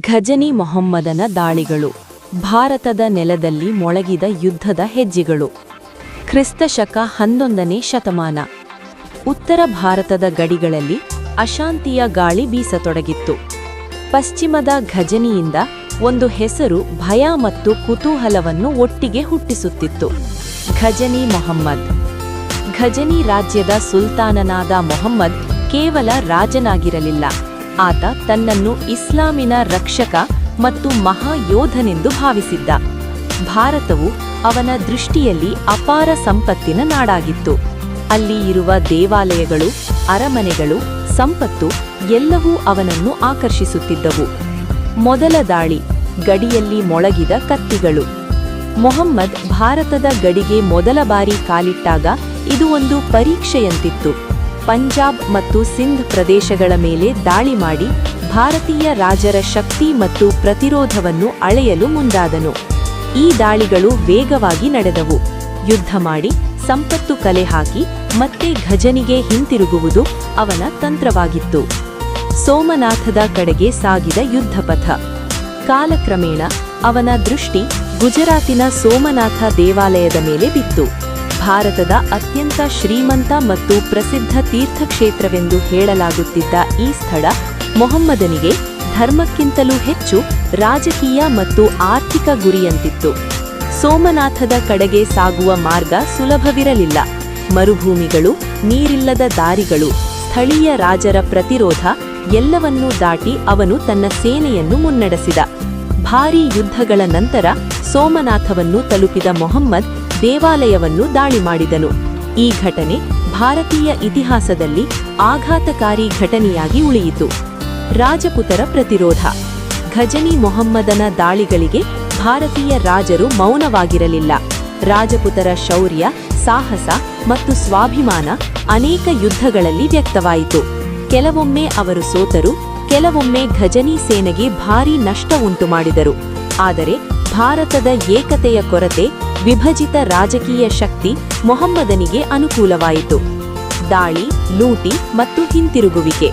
ಘಜನಿ ಮೊಹಮ್ಮದನ ದಾಳಿಗಳು. ಭಾರತದ ನೆಲದಲ್ಲಿ ಮೊಳಗಿದ ಯುದ್ಧದ ಹೆಜ್ಜೆಗಳು. ಕ್ರಿಸ್ತಶಕ 11ನೇ ಶತಮಾನ. ಉತ್ತರ ಭಾರತದ ಗಡಿಗಳಲ್ಲಿ ಅಶಾಂತಿಯ ಗಾಳಿ ಬೀಸತೊಡಗಿತ್ತು. ಪಶ್ಚಿಮದ ಘಜನಿಯಿಂದ ಒಂದು ಹೆಸರು ಭಯ ಮತ್ತು ಕುತೂಹಲವನ್ನು ಒಟ್ಟಿಗೆ ಹುಟ್ಟಿಸುತ್ತಿತ್ತು. ಘಜನಿ ಮೊಹಮ್ಮದ್. ಘಜನಿ ರಾಜ್ಯದ ಸುಲ್ತಾನನಾದ ಮೊಹಮ್ಮದ್ ಕೇವಲ ರಾಜನಾಗಿರಲಿಲ್ಲ, ಆತ ತನ್ನನ್ನು ಇಸ್ಲಾಮಿನ ರಕ್ಷಕ ಮತ್ತು ಮಹಾಯೋಧನೆಂದು ಭಾವಿಸಿದ್ದ. ಭಾರತವು ಅವನ ದೃಷ್ಟಿಯಲ್ಲಿ ಅಪಾರ ಸಂಪತ್ತಿನ ನಾಡಾಗಿತ್ತು. ಅಲ್ಲಿ ಇರುವ ದೇವಾಲಯಗಳು, ಅರಮನೆಗಳು, ಸಂಪತ್ತು ಎಲ್ಲವೂ ಅವನನ್ನು ಆಕರ್ಷಿಸುತ್ತಿದ್ದವು. ಮೊದಲ ದಾಳಿ. ಗಡಿಯಲ್ಲಿ ಮೊಳಗಿದ ಕತ್ತಿಗಳು. ಮೊಹಮ್ಮದ್ ಭಾರತದ ಗಡಿಗೆ ಮೊದಲ ಬಾರಿ ಕಾಲಿಟ್ಟಾಗ ಇದು ಒಂದು ಪರೀಕ್ಷೆಯಂತಿತ್ತು. ಪಂಜಾಬ್ ಮತ್ತು ಸಿಂಧ್ ಪ್ರದೇಶಗಳ ಮೇಲೆ ದಾಳಿ ಮಾಡಿ ಭಾರತೀಯ ರಾಜರ ಶಕ್ತಿ ಮತ್ತು ಪ್ರತಿರೋಧವನ್ನು ಅಳೆಯಲು ಮುಂದಾದನು. ಈ ದಾಳಿಗಳು ವೇಗವಾಗಿ ನಡೆದವು. ಯುದ್ಧ ಮಾಡಿ ಸಂಪತ್ತು ಕಲೆ ಹಾಕಿ ಮತ್ತೆ ಘಜನಿಗೆ ಹಿಂತಿರುಗುವುದು ಅವನ ತಂತ್ರವಾಗಿತ್ತು. ಸೋಮನಾಥದ ಕಡೆಗೆ ಸಾಗಿದ ಯುದ್ಧಪಥ. ಕಾಲಕ್ರಮೇಣ ಅವನ ದೃಷ್ಟಿ ಗುಜರಾತಿನ ಸೋಮನಾಥ ದೇವಾಲಯದ ಮೇಲೆ ಬಿತ್ತು. ಭಾರತದ ಅತ್ಯಂತ ಶ್ರೀಮಂತ ಮತ್ತು ಪ್ರಸಿದ್ಧ ತೀರ್ಥಕ್ಷೇತ್ರವೆಂದು ಹೇಳಲಾಗುತ್ತಿದ್ದ ಈ ಸ್ಥಳ ಮೊಹಮ್ಮದನಿಗೆ ಧರ್ಮಕ್ಕಿಂತಲೂ ಹೆಚ್ಚು ರಾಜಕೀಯ ಮತ್ತು ಆರ್ಥಿಕ ಗುರಿಯಂತಿತ್ತು. ಸೋಮನಾಥದ ಕಡೆಗೆ ಸಾಗುವ ಮಾರ್ಗ ಸುಲಭವಿರಲಿಲ್ಲ. ಮರುಭೂಮಿಗಳು, ನೀರಿಲ್ಲದ ದಾರಿಗಳು, ಸ್ಥಳೀಯ ರಾಜರ ಪ್ರತಿರೋಧ ಎಲ್ಲವನ್ನೂ ದಾಟಿ ಅವನು ತನ್ನ ಸೇನೆಯನ್ನು ಮುನ್ನಡೆಸಿದ. ಭಾರೀ ಯುದ್ಧಗಳ ನಂತರ ಸೋಮನಾಥವನ್ನು ತಲುಪಿದ ಮೊಹಮ್ಮದ್ ದೇವಾಲಯವನ್ನು ದಾಳಿ ಮಾಡಿದನು. ಈ ಘಟನೆ ಭಾರತೀಯ ಇತಿಹಾಸದಲ್ಲಿ ಆಘಾತಕಾರಿ ಘಟನೆಯಾಗಿ ಉಳಿಯಿತು. ರಾಜಪುತರ ಪ್ರತಿರೋಧ. ಘಜನಿ ಮೊಹಮ್ಮದನ ದಾಳಿಗಳಿಗೆ ಭಾರತೀಯ ರಾಜರು ಮೌನವಾಗಿರಲಿಲ್ಲ. ರಾಜಪುತರ ಶೌರ್ಯ, ಸಾಹಸ ಮತ್ತು ಸ್ವಾಭಿಮಾನ ಅನೇಕ ಯುದ್ಧಗಳಲ್ಲಿ ವ್ಯಕ್ತವಾಯಿತು. ಕೆಲವೊಮ್ಮೆ ಅವರು ಸೋತರು, ಕೆಲವೊಮ್ಮೆ ಘಜನಿ ಸೇನೆಗೆ ಭಾರೀ ನಷ್ಟ ಉಂಟು ಮಾಡಿದರು. ಆದರೆ ಭಾರತದ ಏಕತೆಯ ಕೊರತೆ, ವಿಭಜಿತ ರಾಜಕೀಯ ಶಕ್ತಿ ಮೊಹಮ್ಮದನಿಗೆ ಅನುಕೂಲವಾಯಿತು. ದಾಳಿ, ಲೂಟಿ ಮತ್ತು ಹಿಂತಿರುಗುವಿಕೆ.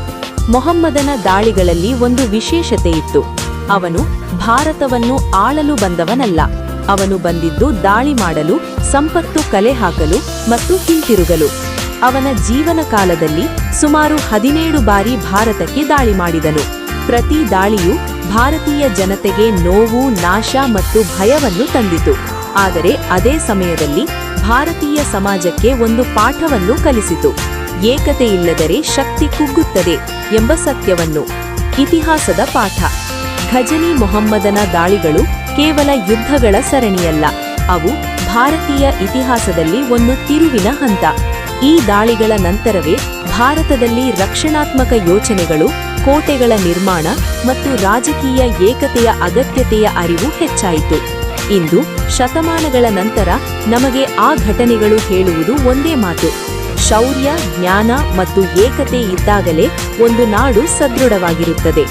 ಮೊಹಮ್ಮದನ ದಾಳಿಗಳಲ್ಲಿ ಒಂದು ವಿಶೇಷತೆ ಇತ್ತು. ಅವನು ಭಾರತವನ್ನು ಆಳಲು ಬಂದವನಲ್ಲ. ಅವನು ಬಂದಿದ್ದು ದಾಳಿ ಮಾಡಲು, ಸಂಪತ್ತು ಕಲೆ ಹಾಕಲು ಮತ್ತು ಹಿಂತಿರುಗಲು. ಅವನ ಜೀವನ ಕಾಲದಲ್ಲಿ ಸುಮಾರು 17 ಬಾರಿ ಭಾರತಕ್ಕೆ ದಾಳಿ ಮಾಡಿದನು. ಪ್ರತಿ ದಾಳಿಯೂ ಭಾರತೀಯ ಜನತೆಗೆ ನೋವು, ನಾಶ ಮತ್ತು ಭಯವನ್ನು ತಂದಿತು. ಆದರೆ ಅದೇ ಸಮಯದಲ್ಲಿ ಭಾರತೀಯ ಸಮಾಜಕ್ಕೆ ಒಂದು ಪಾಠವನ್ನು ಕಲಿಸಿತು. ಏಕತೆಯಿಲ್ಲದರೆ ಶಕ್ತಿ ಕುಗ್ಗುತ್ತದೆ ಎಂಬ ಸತ್ಯವನ್ನು. ಇತಿಹಾಸದ ಪಾಠ. ಘಜನಿ ಮೊಹಮ್ಮದನ ದಾಳಿಗಳು ಕೇವಲ ಯುದ್ಧಗಳ ಸರಣಿಯಲ್ಲ, ಅವು ಭಾರತೀಯ ಇತಿಹಾಸದಲ್ಲಿ ಒಂದು ತಿರುವಿನ ಹಂತ. ಈ ದಾಳಿಗಳ ನಂತರವೇ ಭಾರತದಲ್ಲಿ ರಕ್ಷಣಾತ್ಮಕ ಯೋಚನೆಗಳು, ಕೋಟೆಗಳ ನಿರ್ಮಾಣ ಮತ್ತು ರಾಜಕೀಯ ಏಕತೆಯ ಅಗತ್ಯತೆಯ ಅರಿವು ಹೆಚ್ಚಾಯಿತು. ಇಂದು ಶತಮಾನಗಳ ನಂತರ ನಮಗೆ ಆ ಘಟನೆಗಳು ಹೇಳುವುದು ಒಂದೇ ಮಾತು: ಶೌರ್ಯ, ಜ್ಞಾನ ಮತ್ತು ಏಕತೆ ಇದ್ದಾಗಲೇ ಒಂದು ನಾಡು ಸದೃಢವಾಗಿರುತ್ತದೆ.